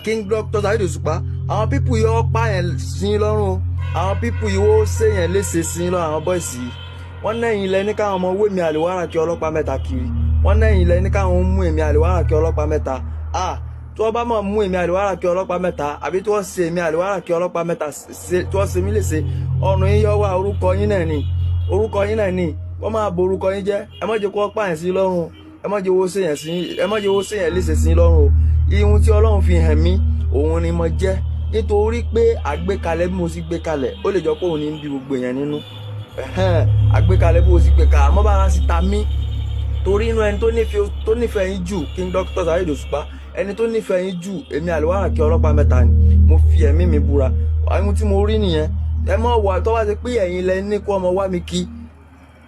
King Dr. Saheed Òṣùpá àwọn pípù yìí ó pààyàn sí yín lọ́rùn o, àwọn pípù yìí ó ṣèyàn léṣe sí yín lọ́rùn. Àwọn bọ́ìsì yìí wọ́n náà yín lẹ ní káwọn ọmọ owó èmi àlùwárà kí ọlọ́pàá mẹ́ta kiri, wọ́n náà yín lẹ ní káwọn mú èmi àlùwárà kí ọlọ́pàá mẹ́ta. Tí wọ́n bá mọ̀ mú èmi àlùwárà kí ọlọ́pàá mẹ́ta àbí tí wọ́n ṣe èmi àlùwárà kí ọlọ́pàá mẹ́ta tí wọ́n ṣe mí léṣe, ọ̀nà yín yọ wá orúkọ yín náà ni, orúkọ yín náà ni wọ́n máa bo orúkọ yín jẹ́. Ẹ má jẹ́ kó pààyàn sí lọ́rùn, ẹ má jẹ́ owó ṣèyàn léṣe sí lọ́rùn o. Ihun tí Ọlọ́run fi hàn mí òun ni mo jẹ́, nítorí pé àgbékalẹ̀ bí mo sì gbé kalẹ̀ ó lè jọ pé òun ní bí gbogbo èèyàn nínú. Àgbékalẹ̀ bí mo sì gbé kalẹ̀ àmọ́ bára sì ta mí, torí inú ẹni tó nífẹ̀ẹ́ yín jù King Dr. Saheed Òṣùpá, ẹni tó nífẹ̀ẹ́ yín jù èmi àlùwárà kí ọlọ́pàá mẹ́ta ni. Mo fi ẹ̀mí mi búra, ohun tí mo rí nìyẹn. Ẹ mọ̀ wá tó bá ṣe pé ẹ̀yin lẹ ní kó ọmọ wá mi kí,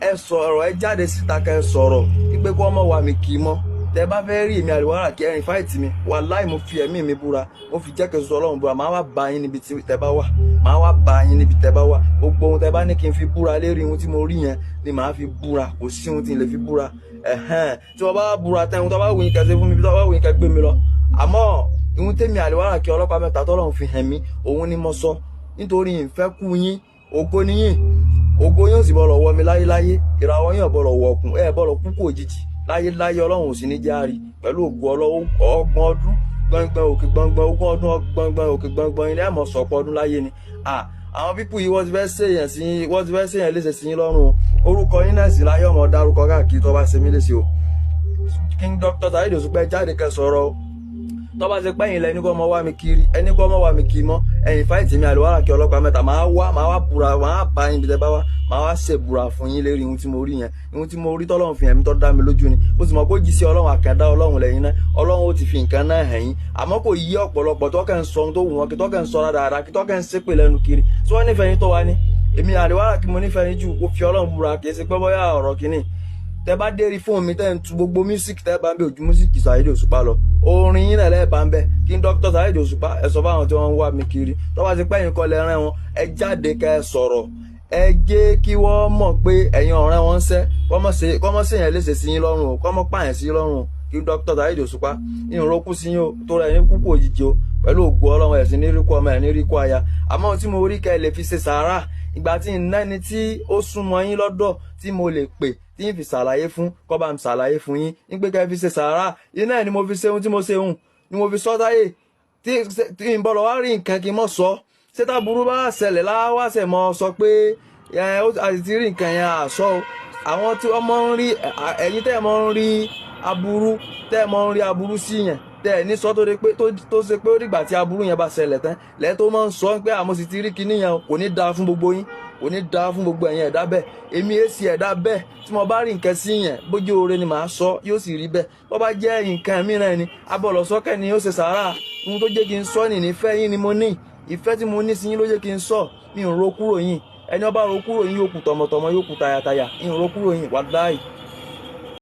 ẹ sọ̀rọ̀, ẹ jáde síta kẹ́ ẹ sọ̀rọ̀ wípé kó ọmọ wá mi kí mọ́. Tẹ bá fẹ́ rí èmi àlùwárà kí ẹ̀yin fáìtì mi, wàláì mo fi ẹ̀mí mi búra, mo fi jẹ́ kẹsùn Ọlọ́run búra, màá wá bá yín níbi tí tẹ bá wà, màá wá bá yín níbi tẹ bá wà. Gbogbo ohun tẹ bá ní kí n fi búra lérí ohun tí mo rí yẹn ni màá fi búra, kò sí ohun tí n lè fi búra. Tí wọ́n bá búra tẹ́ ohun tó bá wù yín kẹsẹ̀ fún mi, tó bá wù yín kẹ gbé mi lọ. Àmọ́ ohun tèmi àlùwárà kí ọlọ́pàá mẹ́ta tọ́lọ́run fi hàn mí òun ni mo sọ, nítorí ìfẹ́ kú yín, ògo ni yín, ògo yín ò sì bọ́lọ̀ wọ mi láyéláyé, ìràwọ̀ yín ò bọ́lọ̀ wọ ọkùn, ẹ bọ́lọ̀ kú kú òjijì láyéláyé. Ọlọ́run ò sì ní járí pẹ̀lú ògo Ọlọ́run. Ọgbọ̀n ọdún gbọ̀ngbọ̀n òkè gbọ̀ngbọ̀n, ogún ọdún gbọ̀ngbọ̀n òkè gbọ̀ngbọ̀n ilé ẹ̀mọ̀ sọ̀pọ̀ ọdún láyé ni. Àwọn pípù yìí wọ́n ti fẹ́ ṣèyàn léṣe sí yín lọ́rùn. Orúkọ yín náà sì láyé ọmọ dárúkọ káàkiri tó bá ṣe mí léṣe o. King Dr. Saheed Òṣùpá jáde kẹ́ sọ̀rọ̀ o. Tó bá ṣe pẹ́yìn lẹ́ni kó ọmọ wá mi kiri, ẹni kó ọmọ wá mi kì í mọ́, ẹ̀yin fáìtì mi àlùwárà kí ọlọ́pàá mẹ́ta, máa wá búra, máa bá yín bí tẹ bá wá, máa wá ṣèbúra fún yín lérí ihun tí mo rí yẹn. Ihun tí mo rí tọ́lọ́run fi hàn mí tó dá mi lójú ni. Ó sì mọ̀ pé ó jí sí Ọlọ́run àkàndá Ọlọ́run lẹ́yìn náà, Ọlọ́run ó ti fi nǹkan náà hàn yín. Àmọ́ kò yí ọ̀pọ̀lọpọ̀ tó kẹ́ ń sọ ohun tó wù wọ́n, kí tó kẹ́ ń sọ dáadáa, kí tó kẹ́ ń ṣépè lẹ́nu kiri. Tí wọ́n nífẹ̀ẹ́ yín tó wá ní èmi àlùwárà kí mo nífẹ̀ẹ́ yín jù, ó fi Ọlọ́run búra, kì í ṣe pé bóyá ọ̀rọ̀ kìíní. Tẹ bá dérí fóònù mi tẹ́ ń tu gbogbo mísíkì tẹ́ bá ń bẹ ojú mísíkì Saheed Òṣùpá lọ, orin yín náà lẹ́ẹ̀ bá ń bẹ. King Dr. Saheed Òṣùpá ẹ sọ fáwọn tí wọ́n ń wá mi kiri, tó bá ti pẹ́ yín kọ́ lẹ rán wọn, ẹ jáde kẹ́ ẹ sọ̀rọ̀, ẹ jẹ́ kí wọ́n mọ̀ pé ẹ̀yin ọ̀rẹ́ wọn ń sẹ́, kọ́mọ́ ṣèyàn léṣe sí yín lọ́rùn o, kọ́mọ́ pààyàn sí yín lọ́rùn o. King Dr. Saheed Òṣùpá ìrànlọ́kù sí yín o, tó rẹ̀ yín kúkú òjijì o, pẹ̀lú ògo Ọlọ́run ẹ̀sìn ní ríkú ọmọ ẹ̀ ní ríkú aya. Àmọ́ ohun tí mo rí kẹ́ ẹ lè fi ṣe sàárà, ìgbà tí ń náni tí ó súnmọ́ yín lọ́dọ̀ tí mo lè pè tí ń fi ṣàlàyé fún, kọ́ bá mi ṣàlàyé fún yín ní pé kẹ́ ẹ fi ṣe sàárà. Iná ẹ̀ ni mo fi ṣe ohun tí mo ṣe hùn, ni mo fi sọ táyé tí ń bọ̀lọ̀ wá rí nǹkan kí n mọ̀ sọ. Ṣé tá burú bá ṣẹlẹ̀ láwàṣẹ̀ mọ́ sọ pé àti ti rí nǹkan yẹn àṣọ o. Àwọn tí wọ́n mọ̀ ń rí, ẹ̀yin tẹ́ ẹ̀ mọ̀ ń rí aburú, tẹ́ ẹ̀ mọ̀ ń rí aburú sí yẹn, tẹ́ ẹ̀ ní sọ tó ṣe pé ó dìgbà tí aburú yẹn bá ṣẹlẹ̀ tán lẹ́ẹ̀ tó máa ń sọ pé àmọ́ sì ti rí kinní yẹn kò ní dáa fún gbogbo yín, kò ní dáa fún gbogbo ẹ̀yin ẹ̀dá bẹ́ẹ̀. Èmi èsì ẹ̀dá bẹ́ẹ̀, tí mo bá rí nǹkan sí yẹn bójú oore ni màá sọ, yóò sì rí bẹ́ẹ̀. Bó bá jẹ́ nǹkan mìíràn ni abọ́lọ̀ sọ́kẹ́ ni yóò ṣe sàárà. Ohun tó jẹ́ kí n sọ ní ìfẹ́ yín ni mo ní, ìfẹ́ tí mo ní sí yín ló jẹ́ kí n sọ. Mi ò ro kúrò yín, ẹni ó bá ro kúrò yín yóò kú tọmọtọmọ, yóò kú tayàtayà, mi ò ro kúrò yín wàláhì.